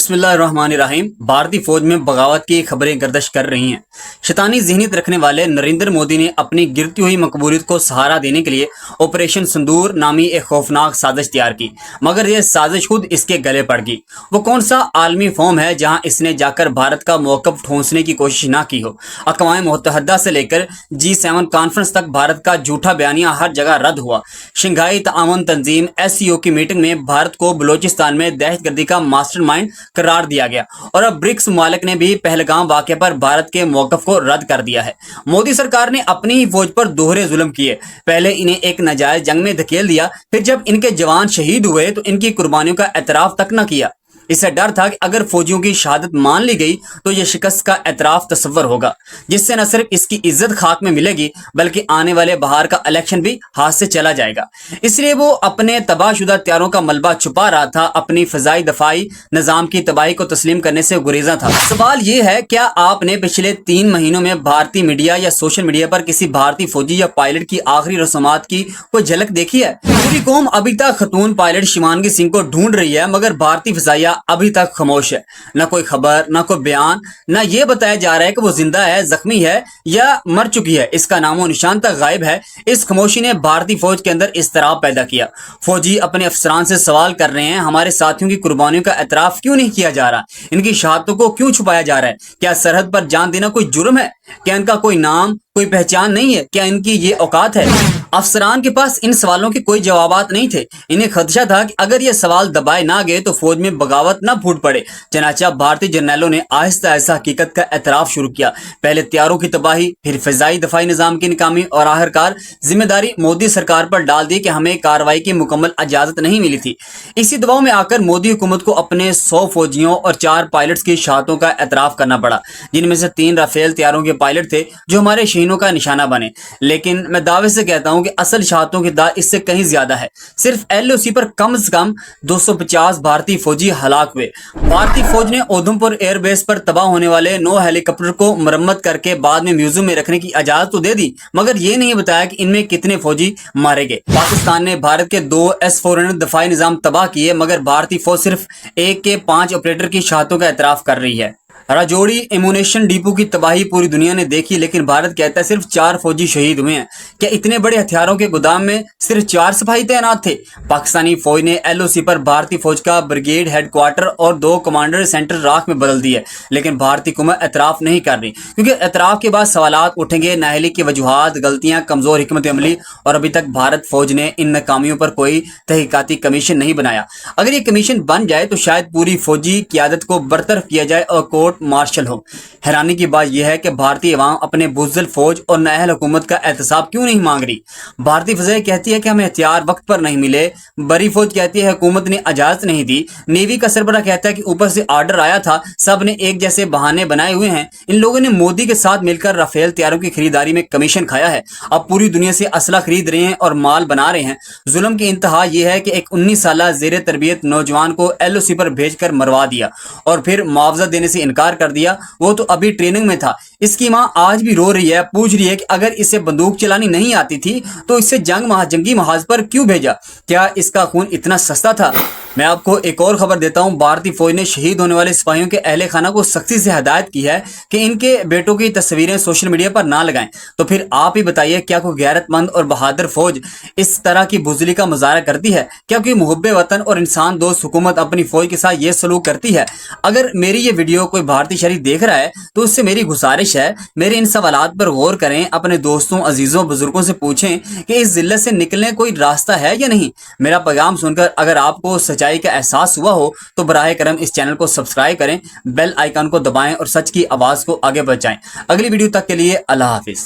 بسم اللہ الرحمن الرحیم۔ بھارتی فوج میں بغاوت کی خبریں گردش کر رہی ہیں۔ شیطانی ذہنیت رکھنے والے نریندر مودی نے اپنی گرتی ہوئی مقبولیت کو سہارا دینے کے لیے آپریشن سندور نامی ایک خوفناک سازش تیار کی، مگر یہ سازش خود اس کے گلے پڑ گئی۔ وہ کون سا عالمی فورم ہے جہاں اس نے جا کر بھارت کا موقف ٹھونسنے کی کوشش نہ کی ہو؟ اقوام متحدہ سے لے کر G7 کانفرنس تک بھارت کا جھوٹا بیانیہ ہر جگہ رد ہوا۔ شنگھائی تعاون تنظیم SCO کی میٹنگ میں بھارت کو بلوچستان میں دہشت گردی کا ماسٹر مائنڈ قرار دیا گیا، اور اب برکس ممالک نے بھی پہلگام واقعے پر بھارت کے موقف کو رد کر دیا ہے۔ مودی سرکار نے اپنی ہی فوج پر دوہرے ظلم کیے، پہلے انہیں ایک ناجائز جنگ میں دھکیل دیا، پھر جب ان کے جوان شہید ہوئے تو ان کی قربانیوں کا اعتراف تک نہ کیا۔ اس سے ڈر تھا کہ اگر فوجیوں کی شہادت مان لی گئی تو یہ شکست کا اعتراف تصور ہوگا، جس سے نہ صرف اس کی عزت خاک میں ملے گی بلکہ آنے والے بہار کا الیکشن بھی ہاتھ سے چلا جائے گا۔ اس لیے وہ اپنے تباہ شدہ تیاروں کا ملبہ چھپا رہا تھا، اپنی فضائی دفاعی نظام کی تباہی کو تسلیم کرنے سے گریزاں تھا۔ سوال یہ ہے، کیا آپ نے پچھلے 3 مہینوں میں بھارتی میڈیا یا سوشل میڈیا پر کسی بھارتی فوجی یا پائلٹ کی آخری رسومات کی کوئی جھلک دیکھی ہے؟ پوری قوم ابھی تک خاتون پائلٹ شیوانگی سنگھ کو ڈھونڈ رہی ہے، مگر بھارتی فضائیہ ابھی تک خاموش ہے۔ نہ کوئی خبر، نہ کوئی بیان، نہ یہ بتایا جا رہا ہے کہ وہ زندہ ہے، زخمی ہے یا مر چکی ہے۔ اس کا نام و نشان تک غائب ہے۔ اس خاموشی نے بھارتی فوج کے اندر اضطراب پیدا کیا۔ فوجی اپنے افسران سے سوال کر رہے ہیں، ہمارے ساتھیوں کی قربانیوں کا اعتراف کیوں نہیں کیا جا رہا؟ ان کی شہادتوں کو کیوں چھپایا جا رہا ہے؟ کیا سرحد پر جان دینا کوئی جرم ہے؟ کیا ان کا کوئی نام، کوئی پہچان نہیں ہے؟ کیا ان کی یہ اوقات ہے؟ افسران کے پاس ان سوالوں کے کوئی جوابات نہیں تھے۔ انہیں خدشہ تھا کہ اگر یہ سوال دبائے نہ گئے تو فوج میں بغاوت نہ پھوٹ پڑے۔ چنانچہ بھارتی جرنیلوں نے آہستہ آہستہ حقیقت کا اعتراف شروع کیا۔ پہلے تیاروں کی تباہی، پھر فضائی دفاعی نظام کی ناکامی، اور آخرکار ذمہ داری مودی سرکار پر ڈال دی کہ ہمیں کارروائی کی مکمل اجازت نہیں ملی تھی۔ اسی دباؤ میں آ کر مودی حکومت کو اپنے 100 فوجیوں اور 4 پائلٹس کی شہادتوں کا اعتراف کرنا پڑا، جن میں سے 3 رافیل طیاروں کے پائلٹ تھے جو ہمارے شہینوں کا نشانہ بنے۔ لیکن میں دعوے سے کہتا ہوں کہ اصل شہادتوں کی تعداد اس سے کہیں زیادہ ہے۔ صرف LOC پر کم از کم 250 بھارتی فوجی ہلاک ہوئے۔ بھارتی فوج نے اودھمپور ایئر بیس پر تباہ ہونے والے 9 ہیلی کاپٹر کو مرمت کر کے بعد میں میوزیم میں رکھنے کی اجازت تو دے دی، مگر یہ نہیں بتایا کہ ان میں کتنے فوجی مارے گئے۔ پاکستان نے بھارت کے 2 S-400 دفاعی نظام تباہ کیے، مگر بھارتی فوج صرف 1 کے 5 آپریٹر کی شہادتوں کا اعتراف کر رہی ہے۔ راجوڑی ایمونیشن ڈیپو کی تباہی پوری دنیا نے دیکھی، لیکن بھارت کہتا ہے صرف 4 فوجی شہید ہوئے ہیں۔ کیا اتنے بڑے ہتھیاروں کے گودام میں صرف 4 سپاہی تعینات تھے؟ پاکستانی فوج نے LOC پر بھارتی فوج کا بریگیڈ ہیڈ کوارٹر اور 2 کمانڈر سینٹر راکھ میں بدل دیے، لیکن بھارتی حکومت اعتراف نہیں کر رہی، کیونکہ اعتراف کے بعد سوالات اٹھیں گے، نااہلی کی وجوہات، غلطیاں، کمزور حکمت عملی، اور ابھی تک بھارت فوج نے ان ناکامیوں پر کوئی تحقیقاتی کمیشن نہیں بنایا۔ اگر یہ کمیشن بن جائے تو شاید پوری فوجی قیادت کو برطرف کیا جائے اور کورٹ مارشل ہو۔ حیرانی کی بات یہ ہے کہ بھارتی عوام اپنے بزدل فوج اور نااہل حکومت کا احتساب کیوں نہیں مانگ رہی؟ بھارتی فضائیہ کہتی ہے کہ ہمیں ہتھیار وقت پر نہیں ملے، بری فوج کہتی ہے حکومت نے اجازت نہیں دی، نیوی کا سربراہ کہتا ہے کہ اوپر سے آرڈر آیا تھا، سب نے ایک جیسے بہانے بنائے ہوئے ہیں۔ ان لوگوں نے مودی کے ساتھ مل کر رافیل طیاروں کی خریداری میں کمیشن کھایا ہے، اب پوری دنیا سے اسلحہ خرید رہے ہیں اور مال بنا رہے ہیں۔ ظلم کی انتہا یہ ہے کہ ایک 19 سالہ زیر تربیت نوجوان کو LOC پر بھیج کر مروا دیا اور پھر معاوضہ دینے سے انکار کر دیا۔ وہ تو ابھی ٹریننگ میں تھا۔ اس کی ماں آج بھی رو رہی ہے، پوچھ رہی ہے کہ اگر اسے بندوق چلانی نہیں آتی تھی تو اسے جنگی محاذ پر کیوں بھیجا؟ کیا اس کا خون اتنا سستا تھا؟ میں آپ کو ایک اور خبر دیتا ہوں۔ بھارتی فوج نے شہید ہونے والے سپاہیوں کے اہل خانہ کو سختی سے ہدایت کی ہے کہ ان کے بیٹوں کی تصویریں سوشل میڈیا پر نہ لگائیں۔ تو پھر آپ ہی بتائیے، کیا کوئی غیرت مند اور بہادر فوج اس طرح کی بزدلی کا مظاہرہ کرتی ہے؟ کیا کوئی محب وطن اور انسان دوست حکومت اپنی فوج کے ساتھ یہ سلوک کرتی ہے؟ اگر میری یہ ویڈیو کوئی بھارتی شہری دیکھ رہا ہے تو اس سے میری گزارش ہے، میرے ان سوالات پر غور کریں، اپنے دوستوں، عزیزوں، بزرگوں سے پوچھیں کہ اس ذلت سے نکلنے کوئی راستہ ہے یا نہیں۔ میرا پیغام سن کر اگر آپ کو سچائی کا احساس ہوا ہو تو براہ کرم اس چینل کو سبسکرائب کریں، بیل آئیکن کو دبائیں اور سچ کی آواز کو آگے بڑھائیں۔ اگلی ویڈیو تک کے لیے اللہ حافظ۔